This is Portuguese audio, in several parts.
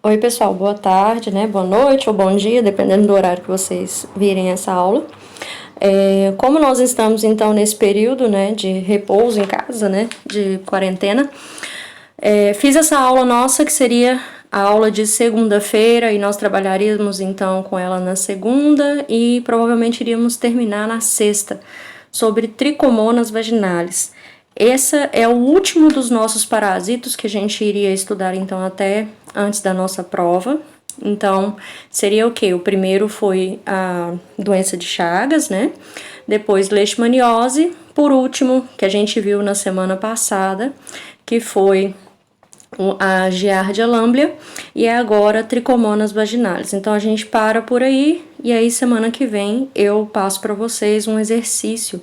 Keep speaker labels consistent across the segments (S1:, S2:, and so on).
S1: Oi, pessoal, boa tarde, né? Boa noite ou bom dia, dependendo do horário que vocês virem essa aula. Como nós estamos, então, nesse período, né, de repouso em casa, né, de quarentena, fiz essa aula nossa, que seria a aula de segunda-feira, e nós trabalharíamos, então, com ela na segunda e provavelmente iríamos terminar na sexta, sobre tricomonas vaginales. Esse é o último dos nossos parasitos que a gente iria estudar, então, até antes da nossa prova. Então, seria o quê? O primeiro foi a doença de Chagas, né? Depois, leishmaniose. Por último, que a gente viu na semana passada, que foi a Giardia lamblia, e é agora tricomonas vaginales. Então, a gente para por aí, e aí semana que vem eu passo para vocês um exercício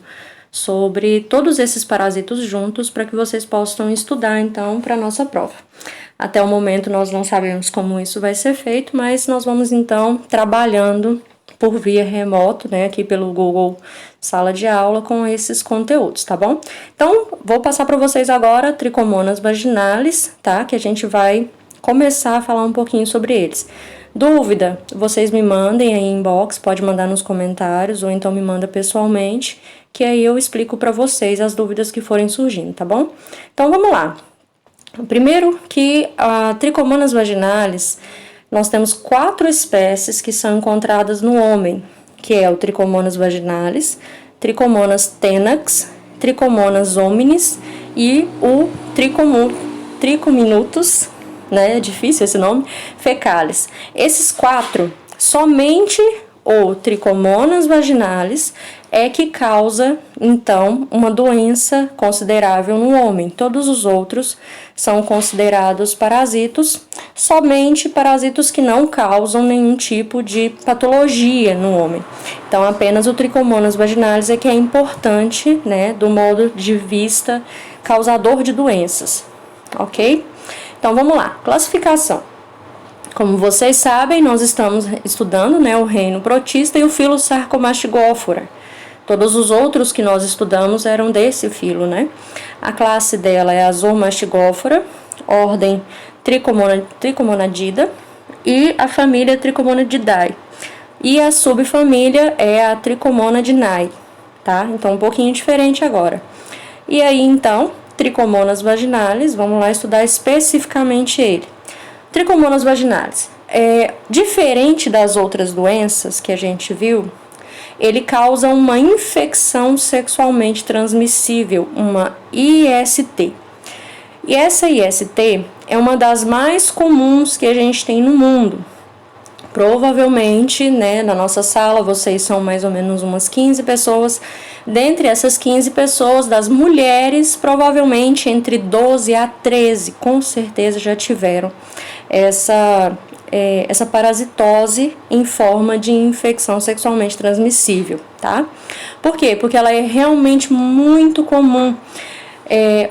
S1: sobre todos esses parasitos juntos para que vocês possam estudar, então, para a nossa prova. Até o momento nós não sabemos como isso vai ser feito, mas nós vamos, então, trabalhando por via remoto, né, aqui pelo Google Sala de Aula com esses conteúdos, tá bom? Então, vou passar para vocês agora tricomonas vaginales, tá? Que a gente vai começar a falar um pouquinho sobre eles. Dúvida, vocês me mandem aí em inbox, pode mandar nos comentários ou então me manda pessoalmente, que aí eu explico para vocês as dúvidas que forem surgindo, tá bom? Então, vamos lá. Primeiro que a tricomonas vaginales, nós temos 4 espécies que são encontradas no homem, que é o tricomonas vaginalis, tricomonas tenax, tricomonas hominis e o tricominutus, né, é difícil esse nome, fecalis. Esses 4, somente o tricomonas vaginalis é que causa, então, uma doença considerável no homem. Todos os outros são considerados parasitos, somente parasitos que não causam nenhum tipo de patologia no homem. Então, apenas o tricomonas vaginalis é que é importante, né, do modo de vista causador de doenças, ok? Então, vamos lá. Classificação. Como vocês sabem, nós estamos estudando, né, o reino protista e o filo Sarcomastigóphora. Todos os outros que nós estudamos eram desse filo, né? A classe dela é a Zoomastigóphora, ordem Tricomonadida e a família Tricomonadidae. E a subfamília é a Tricomonadinae, tá? Então, um pouquinho diferente agora. E aí, então, tricomonas vaginales, vamos lá estudar especificamente ele. Tricomonas vaginales. Diferente das outras doenças que a gente viu, ele causa uma infecção sexualmente transmissível, uma IST. E essa IST é uma das mais comuns que a gente tem no mundo. Provavelmente, né, na nossa sala, vocês são mais ou menos umas 15 pessoas. Dentre essas 15 pessoas, das mulheres, provavelmente entre 12 a 13, com certeza já tiveram essa parasitose em forma de infecção sexualmente transmissível, tá? Por quê? Porque ela é realmente muito comum.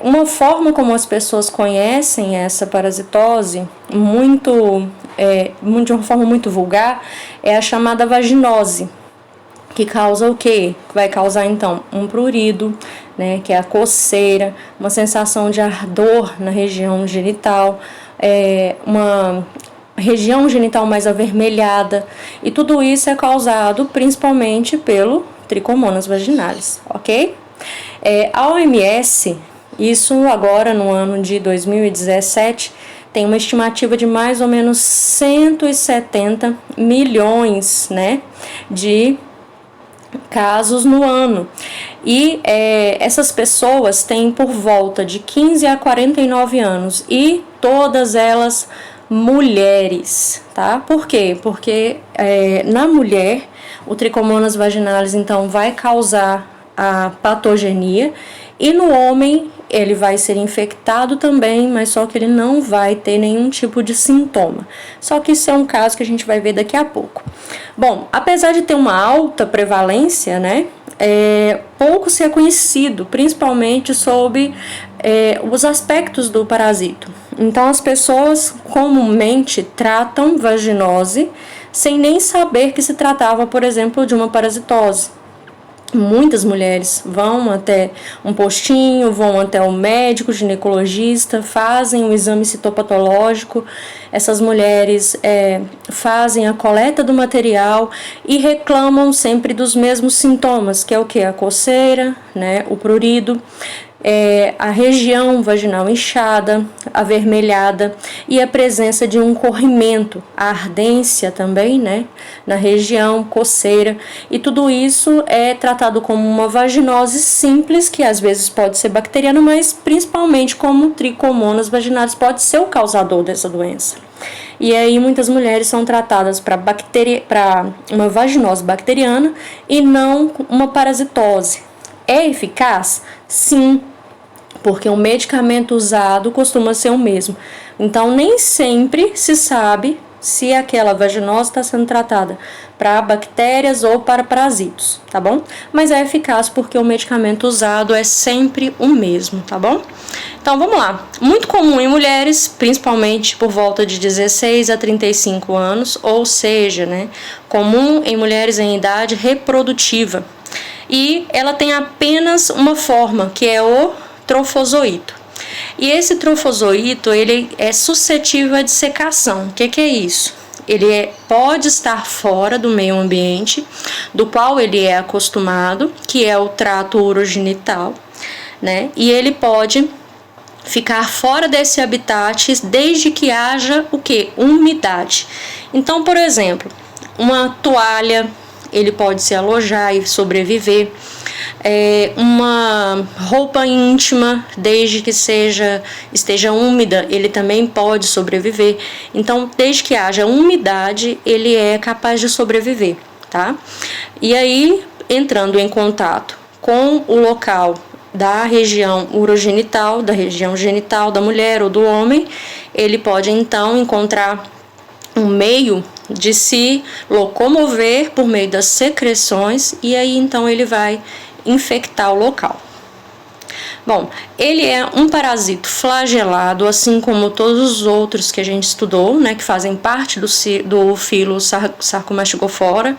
S1: Uma forma como as pessoas conhecem essa parasitose, de uma forma muito vulgar, é a chamada vaginose, que causa o quê? Vai causar, então, um prurido, né, que é a coceira, uma sensação de ardor na região genital, uma região genital mais avermelhada, e tudo isso é causado principalmente pelo tricomonas vaginales, ok? A OMS, isso agora no ano de 2017, tem uma estimativa de mais ou menos 170 milhões, né, de casos no ano. E essas pessoas têm por volta de 15 a 49 anos e todas elas mulheres, tá? Por quê? Porque na mulher o tricomonas vaginales então vai causar a patogenia e no homem ele vai ser infectado também, mas só que ele não vai ter nenhum tipo de sintoma. Só que isso é um caso que a gente vai ver daqui a pouco. Bom, apesar de ter uma alta prevalência, né, pouco se é conhecido, principalmente sobre os aspectos do parasito. Então, as pessoas comumente tratam vaginose sem nem saber que se tratava, por exemplo, de uma parasitose. Muitas mulheres vão até um postinho, vão até o médico ginecologista, fazem um exame citopatológico. Essas mulheres fazem a coleta do material e reclamam sempre dos mesmos sintomas, que é o que? A coceira, né, o prurido, a região vaginal inchada, avermelhada e a presença de um corrimento, a ardência também, né, na região, coceira, e tudo isso é tratado como uma vaginose simples, que às vezes pode ser bacteriana, mas principalmente como tricomonas vaginalis pode ser o causador dessa doença. E aí muitas mulheres são tratadas para uma vaginose bacteriana e não uma parasitose. É eficaz? Sim, porque o medicamento usado costuma ser o mesmo. Então, nem sempre se sabe se aquela vaginose está sendo tratada para bactérias ou para parasitos, tá bom? Mas é eficaz porque o medicamento usado é sempre o mesmo, tá bom? Então, vamos lá. Muito comum em mulheres, principalmente por volta de 16 a 35 anos, ou seja, né, comum em mulheres em idade reprodutiva. E ela tem apenas uma forma, que é o trofozoito. E esse trofozoito, ele é suscetível à dissecação. O que é isso? Ele pode estar fora do meio ambiente, do qual ele é acostumado, que é o trato urogenital, né? E ele pode ficar fora desse habitat desde que haja o quê? Umidade. Então, por exemplo, uma toalha, ele pode se alojar e sobreviver. Uma roupa íntima, desde que esteja úmida, ele também pode sobreviver. Então, desde que haja umidade, ele é capaz de sobreviver, tá? E aí, entrando em contato com o local da região urogenital, da região genital da mulher ou do homem, ele pode então encontrar um meio de se locomover por meio das secreções, e aí então ele vai infectar o local. Bom, ele é um parasito flagelado, assim como todos os outros que a gente estudou, né, que fazem parte do filo Sarcomastigoflora.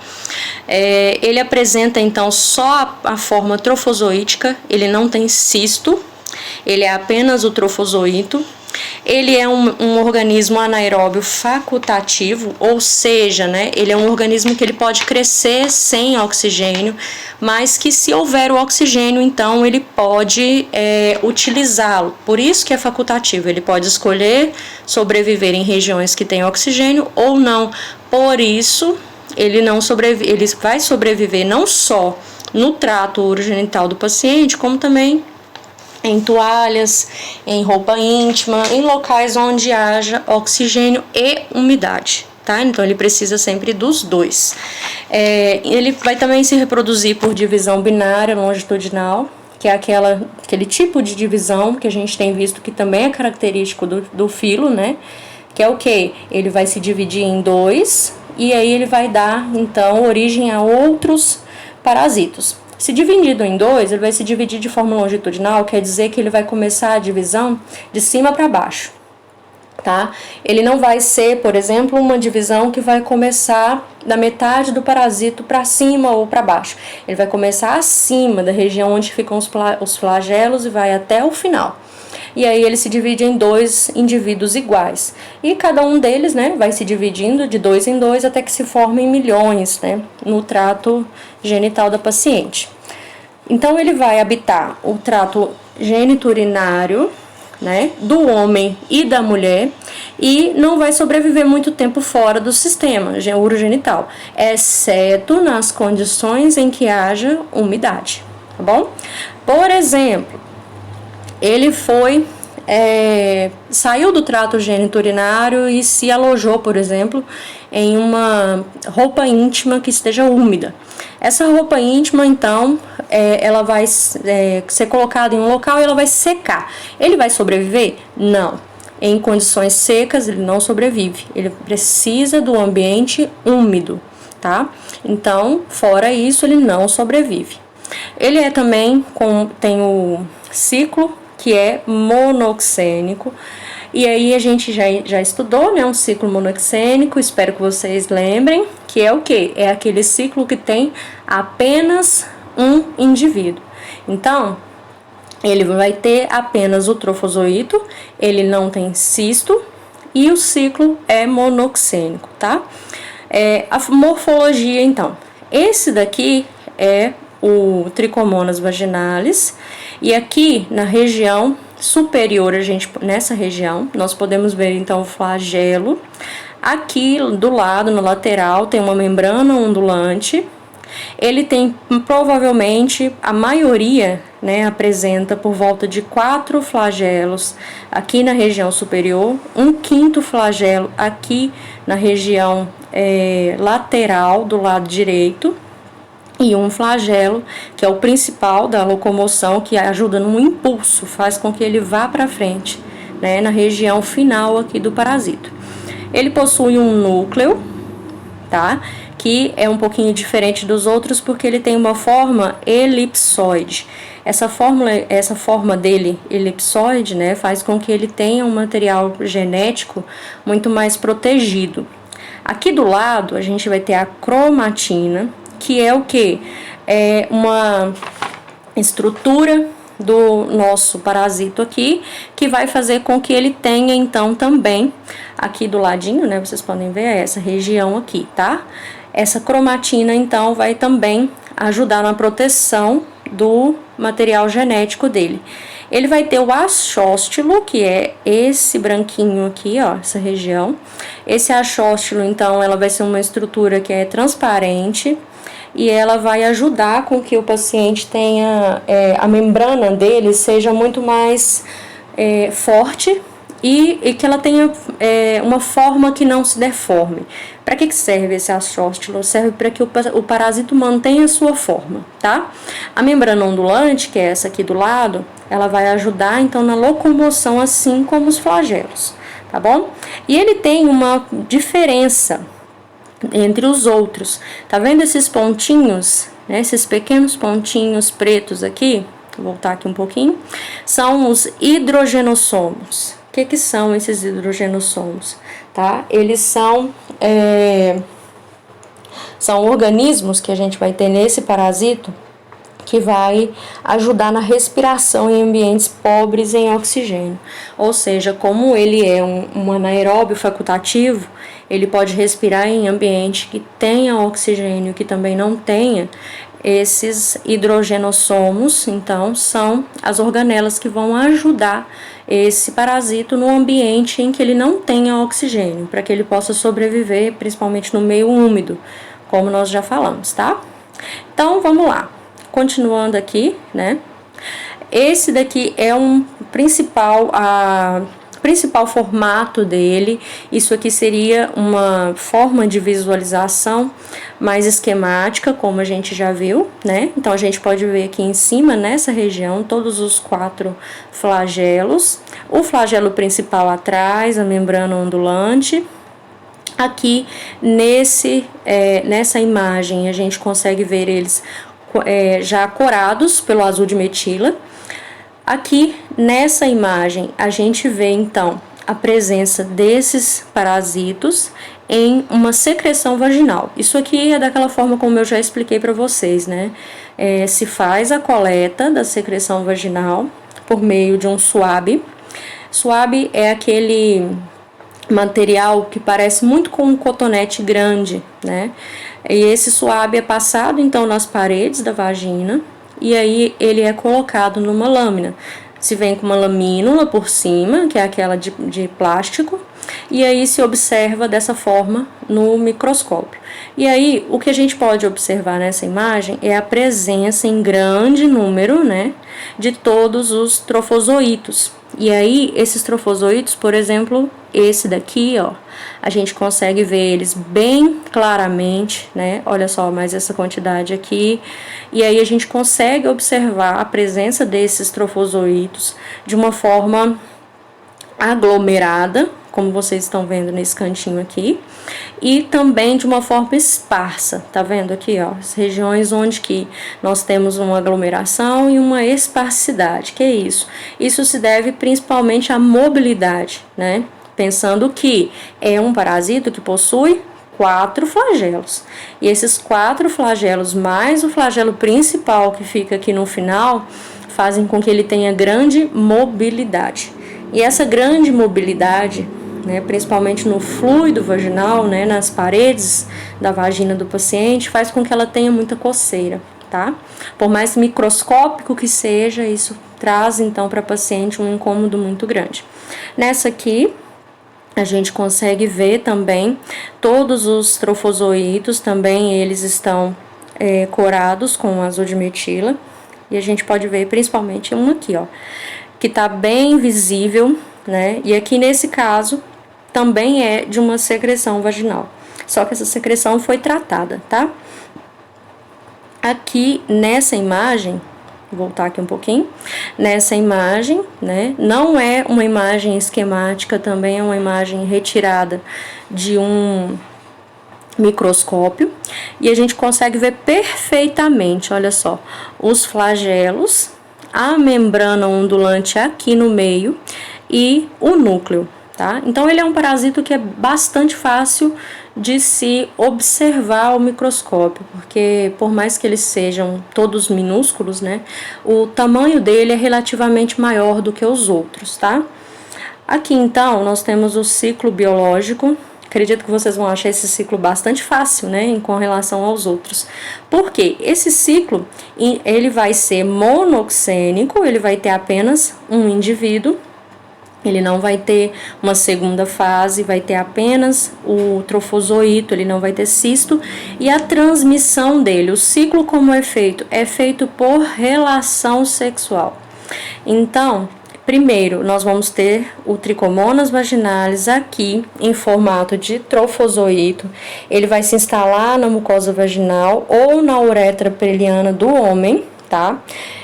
S1: Ele apresenta então só a forma trofozoítica, ele não tem cisto, ele é apenas o trofozoito. Ele é um organismo anaeróbio facultativo, ou seja, né, ele é um organismo que ele pode crescer sem oxigênio, mas que se houver o oxigênio, então ele pode utilizá-lo. Por isso que é facultativo, ele pode escolher sobreviver em regiões que têm oxigênio ou não. Por isso, ele vai sobreviver não só no trato urogenital do paciente, como também em toalhas, em roupa íntima, em locais onde haja oxigênio e umidade, tá? Então ele precisa sempre dos dois. Ele vai também se reproduzir por divisão binária longitudinal, que é aquele tipo de divisão que a gente tem visto que também é característico do filo, né? Que é o quê? Ele vai se dividir em dois e aí ele vai dar, então, origem a outros parasitos. Se dividido em dois, ele vai se dividir de forma longitudinal, quer dizer que ele vai começar a divisão de cima para baixo, tá? Ele não vai ser, por exemplo, uma divisão que vai começar da metade do parasito para cima ou para baixo. Ele vai começar acima da região onde ficam os flagelos e vai até o final. E aí ele se divide em dois indivíduos iguais. E cada um deles, né, vai se dividindo de dois em dois até que se formem milhões, né, no trato genital da paciente. Então ele vai habitar o trato geniturinário, né, do homem e da mulher, e não vai sobreviver muito tempo fora do sistema urogenital, exceto nas condições em que haja umidade, tá bom? Por exemplo, ele saiu do trato geniturinário e se alojou, por exemplo, em uma roupa íntima que esteja úmida. Essa roupa íntima, então, ela vai ser colocada em um local e ela vai secar. Ele vai sobreviver? Não. Em condições secas, ele não sobrevive. Ele precisa do ambiente úmido, tá? Então, fora isso, ele não sobrevive. Ele também tem o ciclo, que é monoxênico, e aí a gente já estudou, né, um ciclo monoxênico, espero que vocês lembrem, que é o quê? É aquele ciclo que tem apenas um indivíduo. Então, ele vai ter apenas o trofozoito, ele não tem cisto e o ciclo é monoxênico, tá? A morfologia, então. Esse daqui é o Trichomonas vaginalis e aqui na região superior, nessa região, nós podemos ver então o flagelo. Aqui do lado, no lateral, tem uma membrana ondulante. Ele tem, provavelmente, a maioria, né, apresenta por volta de 4 flagelos aqui na região superior, um quinto flagelo aqui na região lateral do lado direito, e um flagelo, que é o principal da locomoção, que ajuda no impulso, faz com que ele vá para frente, né, na região final aqui do parasito. Ele possui um núcleo, tá? Que é um pouquinho diferente dos outros porque ele tem uma forma elipsoide. Essa forma dele elipsoide, né, faz com que ele tenha um material genético muito mais protegido. Aqui do lado a gente vai ter a cromatina, que é o que? É uma estrutura do nosso parasito aqui, que vai fazer com que ele tenha então também, aqui do ladinho, né, vocês podem ver essa região aqui, tá? Essa cromatina então vai também ajudar na proteção do material genético dele. Ele vai ter o axóstilo, que é esse branquinho aqui, ó, essa região. Esse axóstilo, então, ela vai ser uma estrutura que é transparente e ela vai ajudar com que o paciente tenha, a membrana dele seja muito mais forte e que ela tenha uma forma que não se deforme. Para que serve esse axóstilo? Serve para que o parasito mantenha a sua forma, tá? A membrana ondulante, que é essa aqui do lado, ela vai ajudar então na locomoção, assim como os flagelos, tá bom? E ele tem uma diferença entre os outros. Tá vendo esses pontinhos, né? Esses pequenos pontinhos pretos aqui? Vou voltar aqui um pouquinho. São os hidrogenossomos. O que são esses hidrogenossomos? Tá? Eles são organismos que a gente vai ter nesse parasito que vai ajudar na respiração em ambientes pobres em oxigênio. Ou seja, como ele é um anaeróbio facultativo, ele pode respirar em ambiente que tenha oxigênio, que também não tenha. Esses hidrogenossomos, então, são as organelas que vão ajudar esse parasito no ambiente em que ele não tenha oxigênio, para que ele possa sobreviver, principalmente no meio úmido, como nós já falamos, tá? Então, vamos lá. Continuando aqui, né? Esse daqui é principal formato dele. Isso aqui seria uma forma de visualização mais esquemática, como a gente já viu, né? Então, a gente pode ver aqui em cima, nessa região, todos os 4 flagelos. O flagelo principal atrás, a membrana ondulante. Aqui, nessa imagem, a gente consegue ver eles já corados pelo azul de metila. Aqui nessa imagem a gente vê então a presença desses parasitos em uma secreção vaginal. Isso aqui é daquela forma como eu já expliquei para vocês, né? Se faz a coleta da secreção vaginal por meio de um suave. Suave é aquele material que parece muito com um cotonete grande, né? E esse suave é passado então nas paredes da vagina e aí ele é colocado numa lâmina. Se vem com uma lamínula por cima, que é aquela de plástico, e aí se observa dessa forma no microscópio. E aí o que a gente pode observar nessa imagem é a presença em grande número, né, de todos os trofozoítos. E aí, esses trofozoítos, por exemplo, esse daqui, ó, a gente consegue ver eles bem claramente, né? Olha só, mais essa quantidade aqui. E aí a gente consegue observar a presença desses trofozoítos de uma forma aglomerada, como vocês estão vendo nesse cantinho aqui, e também de uma forma esparsa, tá vendo aqui, ó, as regiões onde que nós temos uma aglomeração e uma esparsidade. Que é isso? Isso se deve principalmente à mobilidade, né? Pensando que é um parasito que possui 4 flagelos. E esses 4 flagelos, mais o flagelo principal que fica aqui no final, fazem com que ele tenha grande mobilidade. E essa grande mobilidade, né, principalmente no fluido vaginal, né, nas paredes da vagina do paciente, faz com que ela tenha muita coceira, tá? Por mais microscópico que seja, isso traz então para a paciente um incômodo muito grande. Nessa aqui, a gente consegue ver também todos os trofozoítos, também eles estão corados com azodimetila. E a gente pode ver principalmente um aqui, ó, que tá bem visível, né? E aqui nesse caso também é de uma secreção vaginal. Só que essa secreção foi tratada, tá? Aqui nessa imagem, vou voltar aqui um pouquinho, nessa imagem, né? Não é uma imagem esquemática, também é uma imagem retirada de um microscópio, e a gente consegue ver perfeitamente, olha só, os flagelos, a membrana ondulante aqui no meio e o núcleo, tá? Então ele é um parasito que é bastante fácil de se observar ao microscópio, porque por mais que eles sejam todos minúsculos, né, o tamanho dele é relativamente maior do que os outros, tá? Aqui então nós temos o ciclo biológico. Acredito que vocês vão achar esse ciclo bastante fácil, né, com relação aos outros. Porque esse ciclo, ele vai ser monoxênico, ele vai ter apenas um indivíduo, ele não vai ter uma segunda fase, vai ter apenas o trofozoito, ele não vai ter cisto, e a transmissão dele, o ciclo como é feito por relação sexual. Então, primeiro, nós vamos ter o Trichomonas vaginalis aqui em formato de trofozoito. Ele vai se instalar na mucosa vaginal ou na uretra peniana do homem, tá?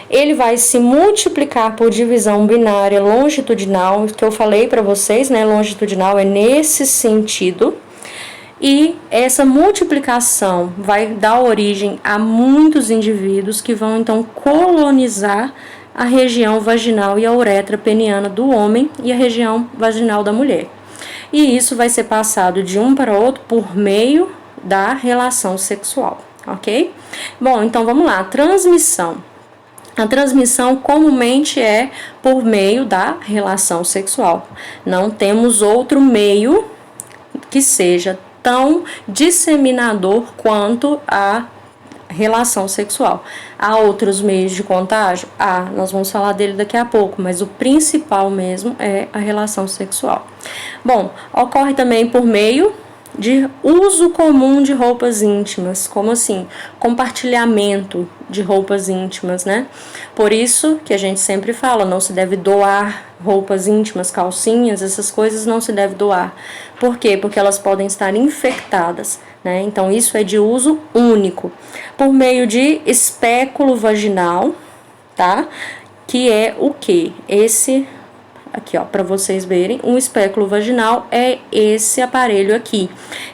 S1: Ele vai se multiplicar por divisão binária longitudinal, que eu falei para vocês, né? Longitudinal é nesse sentido. E essa multiplicação vai dar origem a muitos indivíduos que vão então colonizar a região vaginal e a uretra peniana do homem e a região vaginal da mulher. E isso vai ser passado de um para outro por meio da relação sexual, ok? Bom, então vamos lá, transmissão. A transmissão comumente é por meio da relação sexual. Não temos outro meio que seja tão disseminador quanto a relação sexual. Há outros meios de contágio? Nós vamos falar dele daqui a pouco, mas o principal mesmo é a relação sexual. Bom, ocorre também por meio de uso comum de roupas íntimas, como assim? Compartilhamento de roupas íntimas, né? Por isso que a gente sempre fala, não se deve doar roupas íntimas, calcinhas, essas coisas não se deve doar. Por quê? Porque elas podem estar infectadas, né? Então isso é de uso único. Por meio de espéculo vaginal, tá? Que é o quê? Esse aqui, ó, para vocês verem, um espéculo vaginal é esse aparelho aqui,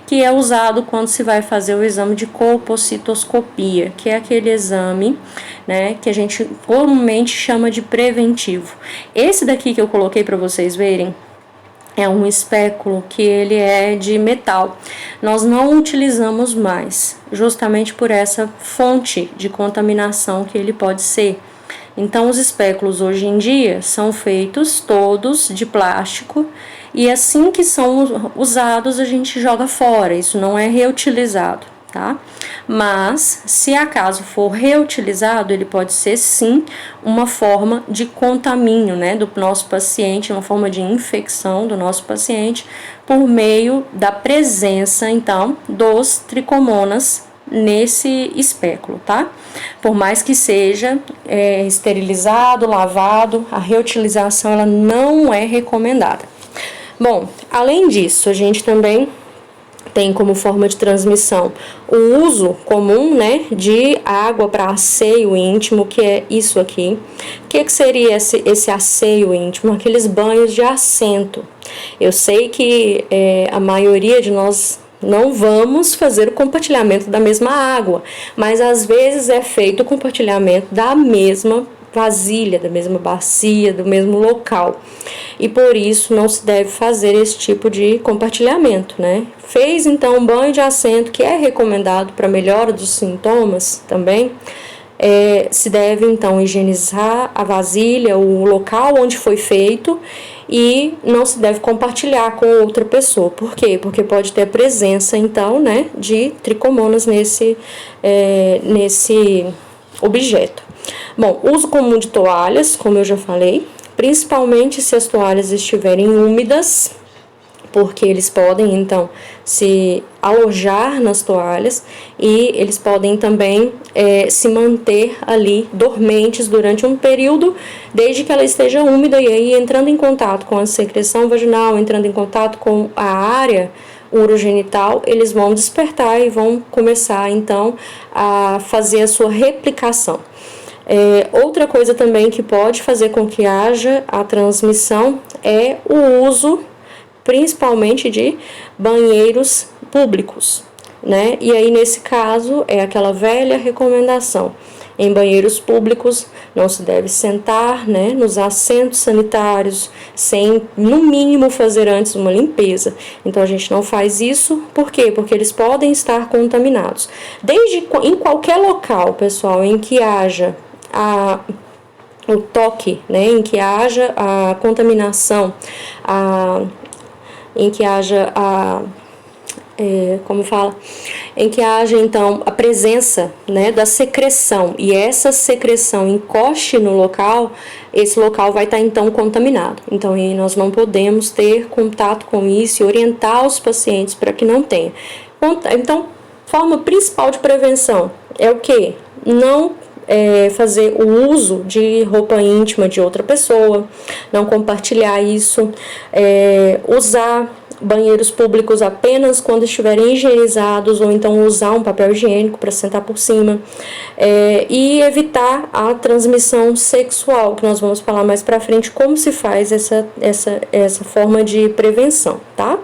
S1: que é usado quando se vai fazer o exame de colpocitoscopia, que é aquele exame, né, que a gente comumente chama de preventivo. Esse daqui que eu coloquei para vocês verem é um espéculo que ele é de metal. Nós não utilizamos mais, justamente por essa fonte de contaminação que ele pode ser. Então, os espéculos hoje em dia são feitos todos de plástico e assim que são usados a gente joga fora, isso não é reutilizado, tá? Mas, se acaso for reutilizado, ele pode ser sim uma forma de contamínio, né, do nosso paciente, uma forma de infecção do nosso paciente por meio da presença, então, dos tricomonas nesse espéculo, tá? Por mais que seja esterilizado, lavado, a reutilização ela não é recomendada. Bom, além disso, a gente também tem como forma de transmissão o uso comum, né, de água para asseio íntimo, que é isso aqui. O que seria esse asseio íntimo? Aqueles banhos de assento. Eu sei que a maioria de nós não vamos fazer o compartilhamento da mesma água, mas às vezes é feito o compartilhamento da mesma vasilha, da mesma bacia, do mesmo local. E por isso não se deve fazer esse tipo de compartilhamento, né? Fez então um banho de assento, que é recomendado para melhora dos sintomas também. Se deve então higienizar a vasilha, o local onde foi feito, e não se deve compartilhar com outra pessoa. Por quê? Porque pode ter a presença então, né, de tricomonas nesse objeto. Bom, uso comum de toalhas, como eu já falei, principalmente se as toalhas estiverem úmidas, porque eles podem então se alojar nas toalhas e eles podem também se manter ali dormentes durante um período, desde que ela esteja úmida, e aí entrando em contato com a secreção vaginal, entrando em contato com a área urogenital, eles vão despertar e vão começar então a fazer a sua replicação. Outra coisa também que pode fazer com que haja a transmissão é o uso principalmente de banheiros públicos, né? E aí, nesse caso, é aquela velha recomendação. Em banheiros públicos, não se deve sentar, né, nos assentos sanitários, sem, no mínimo, fazer antes uma limpeza. Então, a gente não faz isso. Por quê? Porque eles podem estar contaminados. Em qualquer local, pessoal, em que haja o toque, né, em que haja a contaminação, em que haja em que haja então a presença, né, da secreção, e essa secreção encoste no local, esse local vai estar então contaminado. Então aí nós não podemos ter contato com isso e orientar os pacientes para que não tenha. Então, forma principal de prevenção é o quê? Não fazer o uso de roupa íntima de outra pessoa, não compartilhar isso, usar banheiros públicos apenas quando estiverem higienizados, ou então usar um papel higiênico para sentar por cima, e evitar a transmissão sexual, que nós vamos falar mais para frente como se faz essa forma de prevenção, tá?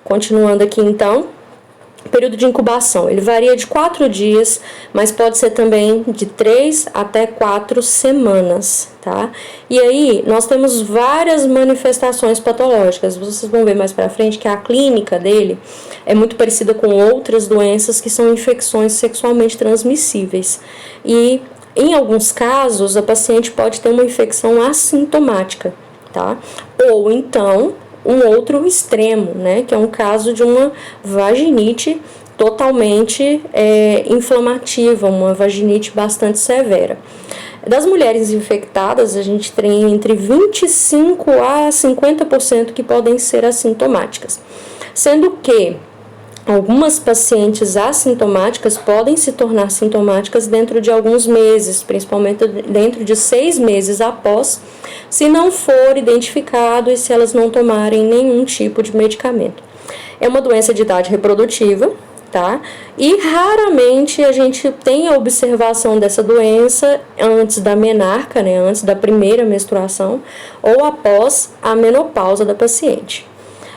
S1: Continuando aqui então. Período de incubação, ele varia de 4 dias, mas pode ser também de 3 até 4 semanas, tá? E aí, nós temos várias manifestações patológicas. Vocês vão ver mais pra frente que a clínica dele é muito parecida com outras doenças que são infecções sexualmente transmissíveis. E, em alguns casos, a paciente pode ter uma infecção assintomática, tá? Ou então um outro extremo, né, que é um caso de uma vaginite totalmente inflamativa, uma vaginite bastante severa. Das mulheres infectadas, a gente tem entre 25% a 50% que podem ser assintomáticas, sendo que algumas pacientes assintomáticas podem se tornar sintomáticas dentro de alguns meses, principalmente dentro de 6 meses após, se não for identificado e se elas não tomarem nenhum tipo de medicamento. É uma doença de idade reprodutiva, tá? E raramente a gente tem a observação dessa doença antes da menarca, né? Antes da primeira menstruação, ou após a menopausa da paciente.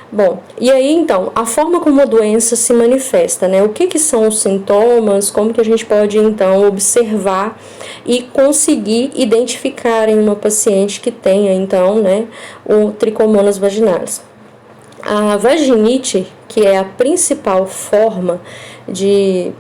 S1: Bom, e aí então, a forma como a doença se manifesta, né? O que são os sintomas, como que a gente pode então observar e conseguir identificar em uma paciente que tenha então, né, o tricomonas vaginalis. A vaginite, que é a principal forma de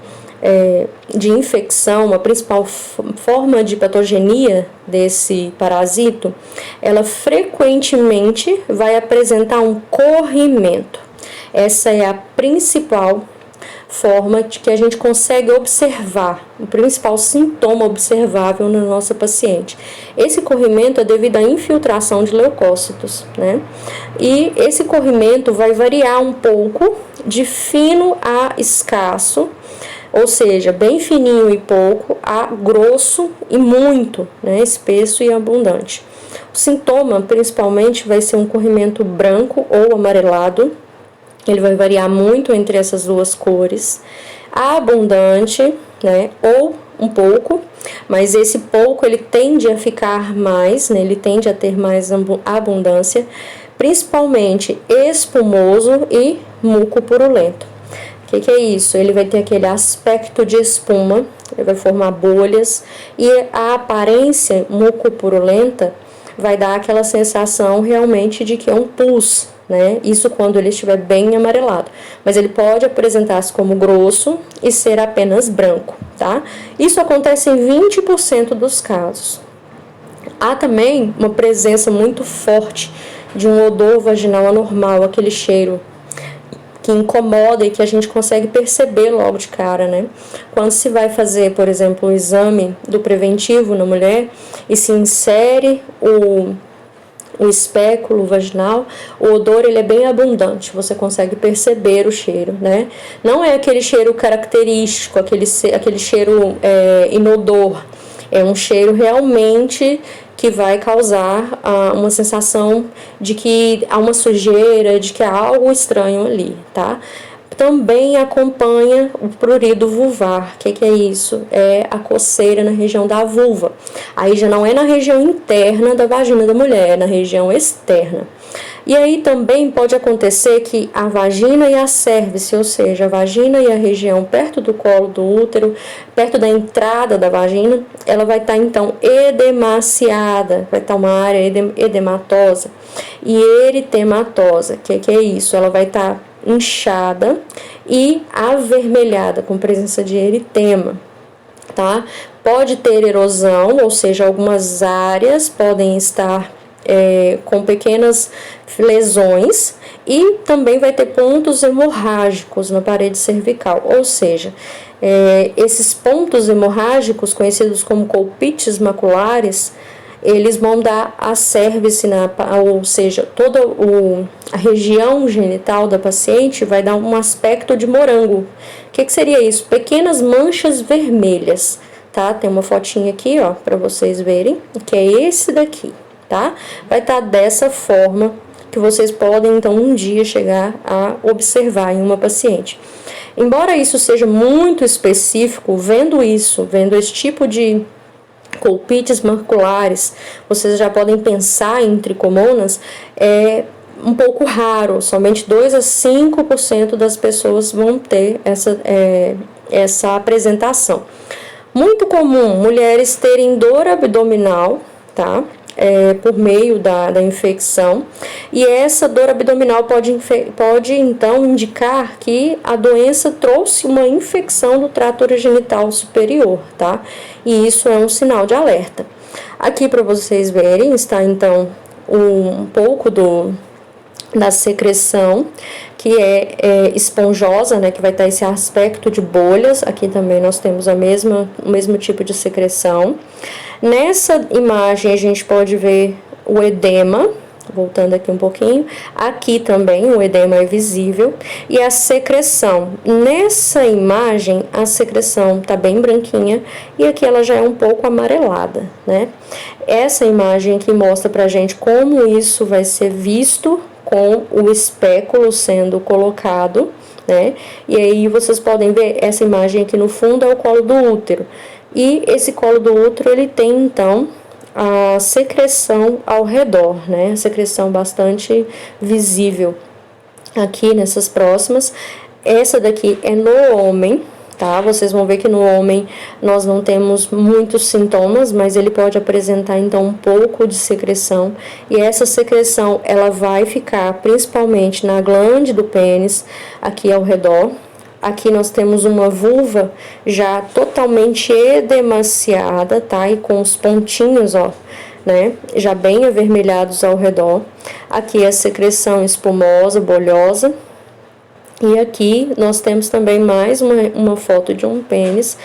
S1: infecção, a principal forma de patogenia desse parasito, ela frequentemente vai apresentar um corrimento. Essa é a principal forma de que a gente consegue observar, o principal sintoma observável na nossa paciente. Esse corrimento é devido à infiltração de leucócitos, né? E esse corrimento vai variar um pouco de fino a escasso, ou seja, bem fininho e pouco, a grosso e muito, né, espesso e abundante. O sintoma, principalmente, vai ser um corrimento branco ou amarelado. Ele vai variar muito entre essas duas cores. Abundante, né, ou um pouco, mas esse pouco ele tende a ficar mais, né, ele tende a ter mais abundância, principalmente espumoso e muco purulento. O que é isso? Ele vai ter aquele aspecto de espuma, ele vai formar bolhas, e a aparência mucopurulenta vai dar aquela sensação realmente de que é um pus, né? Isso quando ele estiver bem amarelado. Mas ele pode apresentar-se como grosso e ser apenas branco, tá? Isso acontece em 20% dos casos. Há também uma presença muito forte de um odor vaginal anormal, aquele cheiro que incomoda e que a gente consegue perceber logo de cara, né? Quando se vai fazer, por exemplo, o exame do preventivo na mulher e se insere o espéculo vaginal, o odor ele é bem abundante, você consegue perceber o cheiro, né? Não é aquele cheiro característico, aquele cheiro inodor, é um cheiro realmente que vai causar uma sensação de que há uma sujeira, de que há algo estranho ali, tá? Também acompanha o prurido vulvar. O que é isso? É a coceira na região da vulva. Aí já não é na região interna da vagina da mulher, é na região externa. E aí também pode acontecer que a vagina e a cérvix, ou seja, a vagina e a região perto do colo do útero, perto da entrada da vagina, ela vai estar então edemaciada, vai estar uma área edematosa e eritematosa. O que é isso? Ela vai estar inchada e avermelhada, com presença de eritema, tá? Pode ter erosão, ou seja, algumas áreas podem estar com pequenas lesões, e também vai ter pontos hemorrágicos na parede cervical, ou seja, esses pontos hemorrágicos, conhecidos como colpites maculares, eles vão dar a cérvix, ou seja, toda a região genital da paciente vai dar um aspecto de morango. O que seria isso? Pequenas manchas vermelhas, tá? Tem uma fotinha aqui, ó, para vocês verem, que é esse daqui, tá? Vai estar dessa forma que vocês podem, então, um dia chegar a observar em uma paciente. Embora isso seja muito específico, vendo esse tipo de colpites maculares, vocês já podem pensar em tricomonas, é um pouco raro, somente 2 a 5% das pessoas vão ter essa apresentação. Muito comum mulheres terem dor abdominal, tá? Por meio da infecção, e essa dor abdominal pode então indicar que a doença trouxe uma infecção do trato urogenital superior, tá? E isso é um sinal de alerta. Aqui para vocês verem está então um pouco da secreção, que é esponjosa, né, que vai ter esse aspecto de bolhas. Aqui também nós temos o mesmo tipo de secreção. Nessa imagem a gente pode ver o edema, voltando aqui um pouquinho, aqui também o edema é visível, e a secreção. Nessa imagem a secreção tá bem branquinha e aqui ela já é um pouco amarelada, né? Essa imagem aqui mostra pra gente como isso vai ser visto com o espéculo sendo colocado, né? E aí vocês podem ver essa imagem aqui no fundo é o colo do útero. E esse colo do útero, ele tem, então, a secreção ao redor, né? A secreção bastante visível aqui nessas próximas. Essa daqui é no homem, tá? Vocês vão ver que no homem nós não temos muitos sintomas, mas ele pode apresentar, então, um pouco de secreção. E essa secreção, ela vai ficar principalmente na glande do pênis, aqui ao redor. Aqui nós temos uma vulva já totalmente edemaciada, tá? E com os pontinhos, ó, né? Já bem avermelhados ao redor. Aqui a secreção espumosa, bolhosa. E aqui nós temos também mais uma foto de um pênis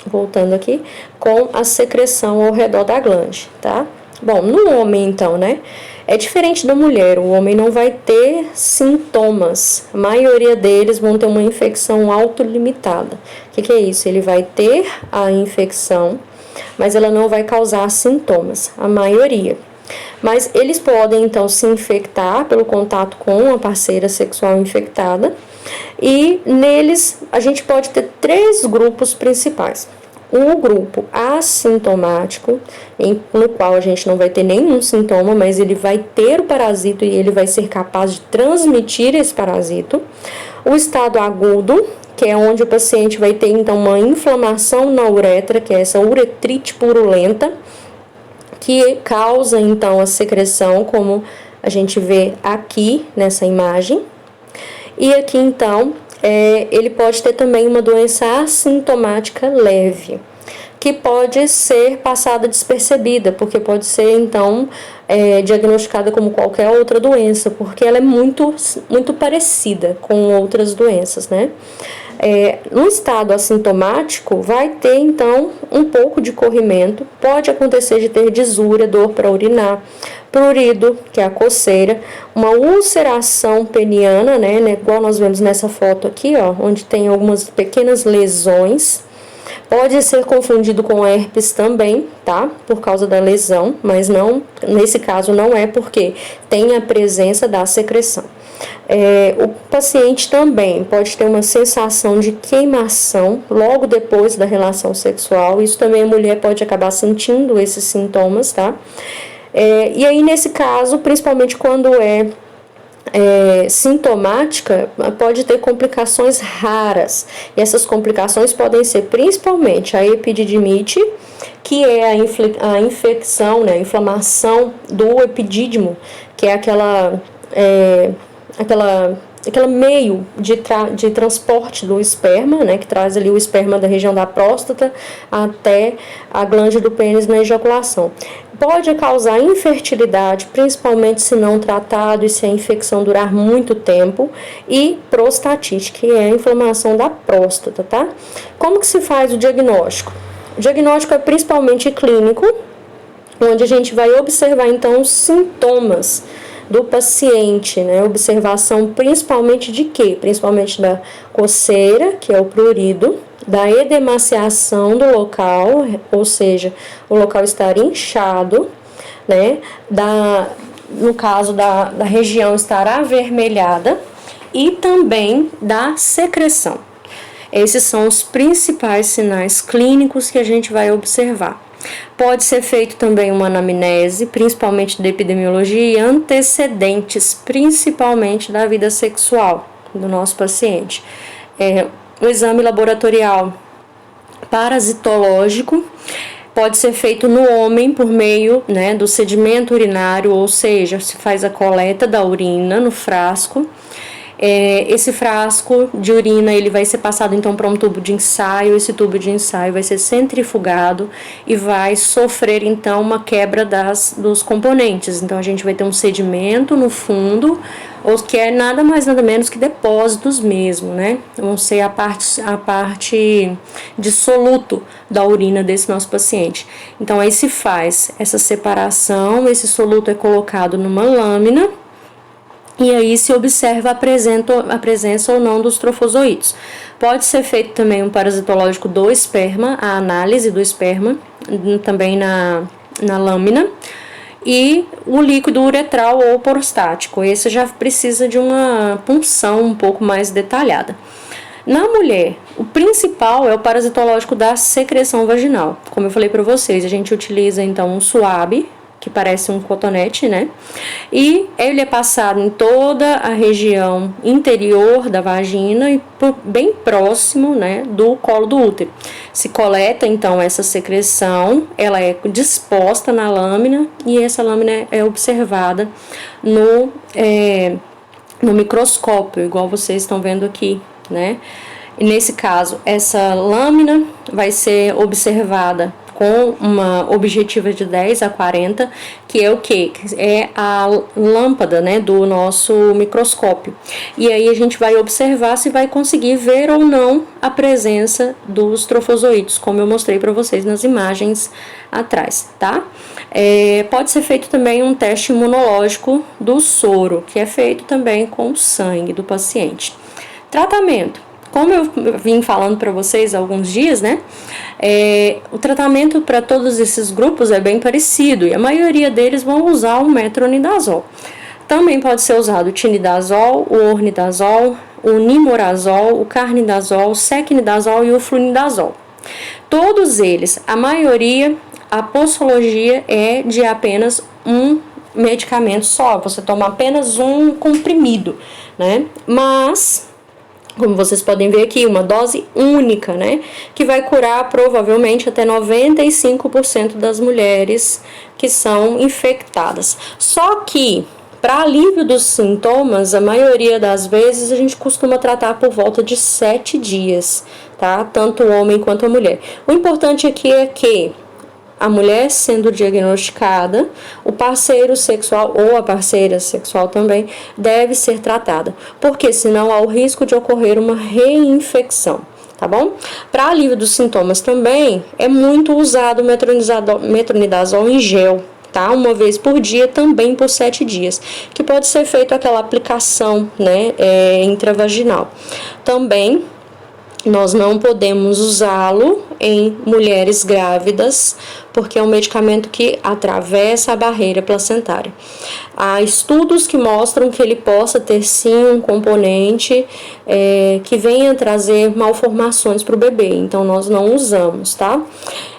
S1: voltando aqui, com a secreção ao redor da glande, tá? Bom, no homem, então, né? É diferente da mulher, o homem não vai ter sintomas, a maioria deles vão ter uma infecção autolimitada. O que é isso? Ele vai ter a infecção, mas ela não vai causar sintomas, a maioria. Mas eles podem, então, se infectar pelo contato com a parceira sexual infectada, e neles a gente pode ter 3 grupos principais. Um grupo assintomático, no qual a gente não vai ter nenhum sintoma, mas ele vai ter o parasito e ele vai ser capaz de transmitir esse parasito. O estado agudo, que é onde o paciente vai ter então uma inflamação na uretra, que é essa uretrite purulenta, que causa então a secreção, como a gente vê aqui nessa imagem. E aqui então, ele pode ter também uma doença assintomática leve, que pode ser passada despercebida, porque pode ser então diagnosticada como qualquer outra doença, porque ela é muito parecida com outras doenças, né? No estado assintomático, vai ter então um pouco de corrimento, pode acontecer de ter disúria, dor para urinar, prurido, que é a coceira, uma ulceração peniana, né, igual nós vemos nessa foto aqui, ó, onde tem algumas pequenas lesões. Pode ser confundido com herpes também, tá? Por causa da lesão, mas não, nesse caso não é, porque tem a presença da secreção. O paciente também pode ter uma sensação de queimação logo depois da relação sexual. Isso também a mulher pode acabar sentindo esses sintomas, tá? E aí, nesse caso, principalmente quando sintomática, pode ter complicações raras. E essas complicações podem ser principalmente a epididimite, que é a infecção, né, a inflamação do epidídimo, que é aquela meio de transporte do esperma, né, que traz ali o esperma da região da próstata até a glândula do pênis na ejaculação. Pode causar infertilidade, principalmente se não tratado e se a infecção durar muito tempo, e prostatite, que é a inflamação da próstata, tá? Como que se faz o diagnóstico? O diagnóstico é principalmente clínico, onde a gente vai observar então os sintomas do paciente, né? Observação principalmente de quê? Principalmente da coceira, que é o prurido, da edemaciação do local, ou seja, o local estar inchado, né? No caso da região estar avermelhada, e também da secreção. Esses são os principais sinais clínicos que a gente vai observar. Pode ser feito também uma anamnese, principalmente da epidemiologia, e antecedentes, principalmente da vida sexual do nosso paciente. O exame laboratorial parasitológico pode ser feito no homem por meio, né, do sedimento urinário, ou seja, se faz a coleta da urina no frasco. Esse frasco de urina ele vai ser passado então para um tubo de ensaio. Esse tubo de ensaio vai ser centrifugado e vai sofrer então uma quebra dos componentes. Então a gente vai ter um sedimento no fundo, ou que é nada mais nada menos que depósitos mesmo, né? Vão ser a parte dissoluto da urina desse nosso paciente. Então aí se faz essa separação, esse soluto é colocado numa lâmina, e aí se observa a presença ou não dos trofozoítos. Pode ser feito também um parasitológico do esperma, a análise do esperma, também na lâmina, e o líquido uretral ou prostático. Esse já precisa de uma punção um pouco mais detalhada. Na mulher, o principal é o parasitológico da secreção vaginal. Como eu falei para vocês, a gente utiliza então um suave, que parece um cotonete, né? E ele é passado em toda a região interior da vagina e bem próximo, né, do colo do útero. Se coleta, então, essa secreção, ela é disposta na lâmina e essa lâmina é observada no microscópio, igual vocês estão vendo aqui, né? E nesse caso, essa lâmina vai ser observada com uma objetiva de 10 a 40, que é o quê? É a lâmpada, né, do nosso microscópio. E aí a gente vai observar se vai conseguir ver ou não a presença dos trofozoítos, como eu mostrei para vocês nas imagens atrás, tá? Pode ser feito também um teste imunológico do soro, que é feito também com o sangue do paciente. Tratamento. Como eu vim falando para vocês há alguns dias, né? O tratamento para todos esses grupos é bem parecido e a maioria deles vão usar o metronidazol. Também pode ser usado o tinidazol, o ornidazol, o nimorazol, o carnidazol, o secnidazol e o flunidazol. Todos eles, a maioria, a posologia é de apenas um medicamento só, você toma apenas um comprimido, né? Mas como vocês podem ver aqui, uma dose única, né? Que vai curar provavelmente até 95% das mulheres que são infectadas. Só que, para alívio dos sintomas, a maioria das vezes a gente costuma tratar por volta de 7 dias, tá? Tanto o homem quanto a mulher. O importante aqui é que a mulher sendo diagnosticada, o parceiro sexual ou a parceira sexual também deve ser tratada, porque senão há o risco de ocorrer uma reinfecção, tá bom? Para alívio dos sintomas também é muito usado o metronidazol em gel, tá? Uma vez por dia, também por 7 dias, que pode ser feito aquela aplicação, né, intravaginal. Também nós não podemos usá-lo em mulheres grávidas, porque é um medicamento que atravessa a barreira placentária. Há estudos que mostram que ele possa ter sim um componente que venha trazer malformações para o bebê, então nós não usamos, tá?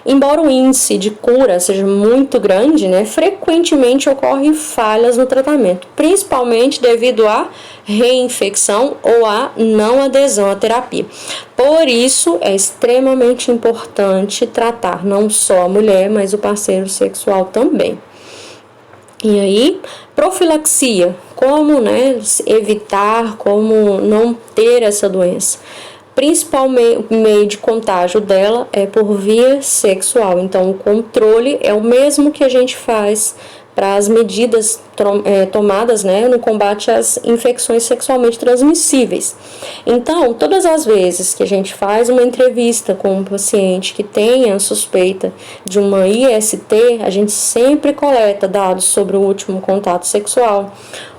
S1: Embora o índice de cura seja muito grande, né, frequentemente ocorrem falhas no tratamento, principalmente devido à reinfecção ou à não adesão à terapia. Por isso, é extremamente importante tratar não só a mulher, mas o parceiro sexual também. E aí, profilaxia, como, né, evitar, como não ter essa doença. Principal meio de contágio dela é por via sexual, então o controle é o mesmo que a gente faz para as medidas tomadas, né, no combate às infecções sexualmente transmissíveis. Então, todas as vezes que a gente faz uma entrevista com um paciente que tenha suspeita de uma IST, a gente sempre coleta dados sobre o último contato sexual,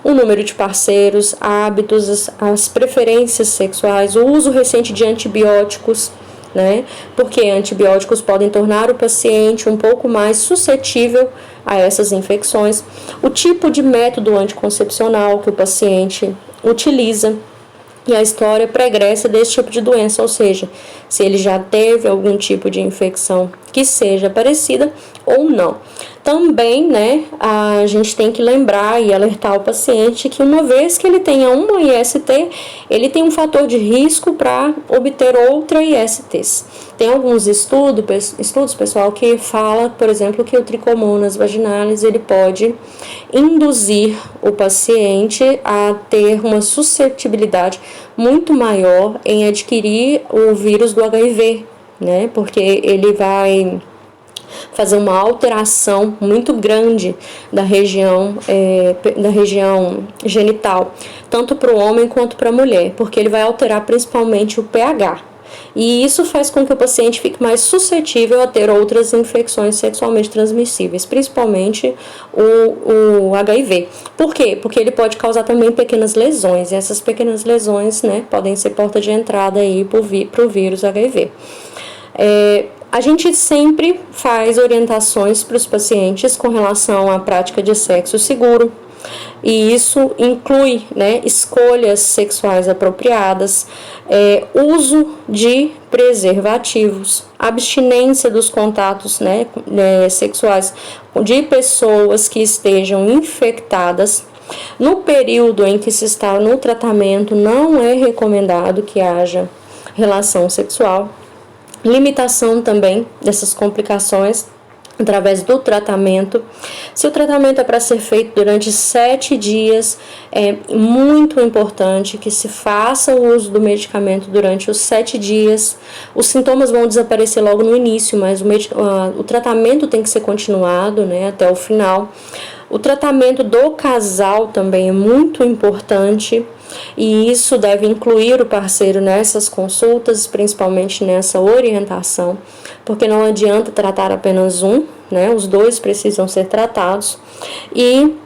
S1: o número de parceiros, hábitos, as preferências sexuais, o uso recente de antibióticos, né? Porque antibióticos podem tornar o paciente um pouco mais suscetível a essas infecções, o tipo de método anticoncepcional que o paciente utiliza e a história pregressa desse tipo de doença, ou seja, se ele já teve algum tipo de infecção que seja parecida ou não. Também, né, a gente tem que lembrar e alertar o paciente que uma vez que ele tenha uma IST, ele tem um fator de risco para obter outra ISTs. Tem alguns estudos, pessoal, que fala, por exemplo, que o tricomonas vaginalis, ele pode induzir o paciente a ter uma suscetibilidade muito maior em adquirir o vírus do HIV, né, porque ele vai fazer uma alteração muito grande da região genital, tanto para o homem quanto para a mulher, porque ele vai alterar principalmente o pH. E isso faz com que o paciente fique mais suscetível a ter outras infecções sexualmente transmissíveis, principalmente o HIV. Por quê? Porque ele pode causar também pequenas lesões, e essas pequenas lesões, né, podem ser porta de entrada aí para o vírus HIV. A gente sempre faz orientações para os pacientes com relação à prática de sexo seguro, e isso inclui, né, escolhas sexuais apropriadas, uso de preservativos, abstinência dos contatos, né, sexuais de pessoas que estejam infectadas. No período em que se está no tratamento, não é recomendado que haja relação sexual. Limitação também dessas complicações através do tratamento. Se o tratamento é para ser feito durante 7 dias, é muito importante que se faça o uso do medicamento durante os 7 dias. Os sintomas vão desaparecer logo no início, mas o tratamento tem que ser continuado, né, até o final. O tratamento do casal também é muito importante, e isso deve incluir o parceiro nessas consultas, principalmente nessa orientação, porque não adianta tratar apenas um, né? Os dois precisam ser tratados, e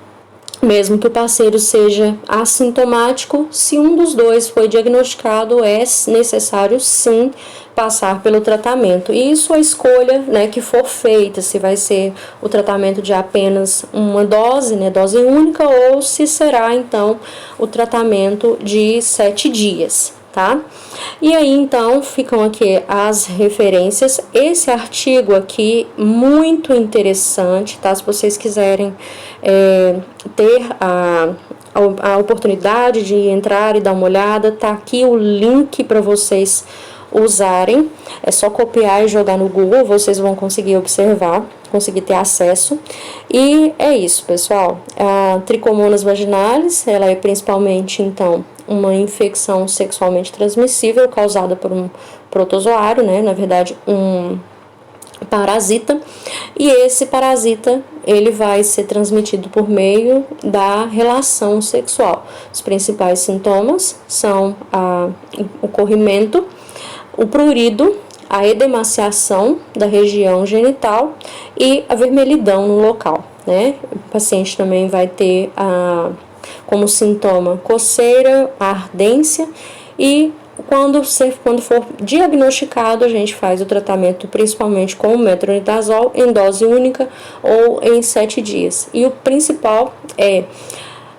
S1: mesmo que o parceiro seja assintomático, se um dos dois foi diagnosticado, é necessário sim passar pelo tratamento. E isso é a escolha, né, que for feita, se vai ser o tratamento de apenas uma dose, né, dose única, ou se será então o tratamento de 7 dias. Tá? E aí, então, ficam aqui as referências. Esse artigo aqui, muito interessante, tá? Se vocês quiserem ter a oportunidade de entrar e dar uma olhada, tá aqui o link para vocês usarem. É só copiar e jogar no Google, vocês vão conseguir observar, conseguir ter acesso. E é isso, pessoal. A tricomonas vaginalis, ela é principalmente, então, uma infecção sexualmente transmissível causada por um protozoário, né? Na verdade, um parasita, e esse parasita ele vai ser transmitido por meio da relação sexual. Os principais sintomas são o corrimento, o prurido, a edemaciação da região genital e a vermelhidão no local, né? O paciente também vai ter como sintoma coceira, a ardência, e quando for diagnosticado, a gente faz o tratamento principalmente com o metronidazol em dose única ou em 7 dias. E o principal é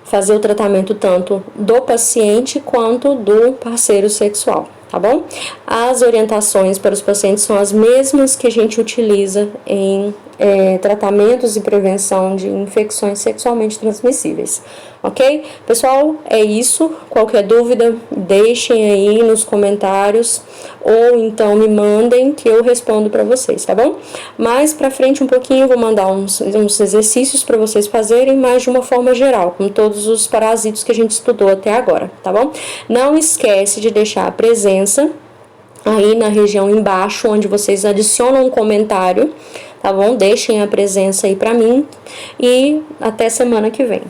S1: fazer o tratamento tanto do paciente quanto do parceiro sexual, tá bom? As orientações para os pacientes são as mesmas que a gente utiliza em tratamentos e prevenção de infecções sexualmente transmissíveis, ok? Pessoal, é isso. Qualquer dúvida, deixem aí nos comentários ou então me mandem que eu respondo para vocês, tá bom? Mais pra frente um pouquinho eu vou mandar uns exercícios para vocês fazerem, mas de uma forma geral, com todos os parasitos que a gente estudou até agora, tá bom? Não esquece de deixar a presença aí na região embaixo, onde vocês adicionam um comentário, tá bom? Deixem a presença aí pra mim e até semana que vem.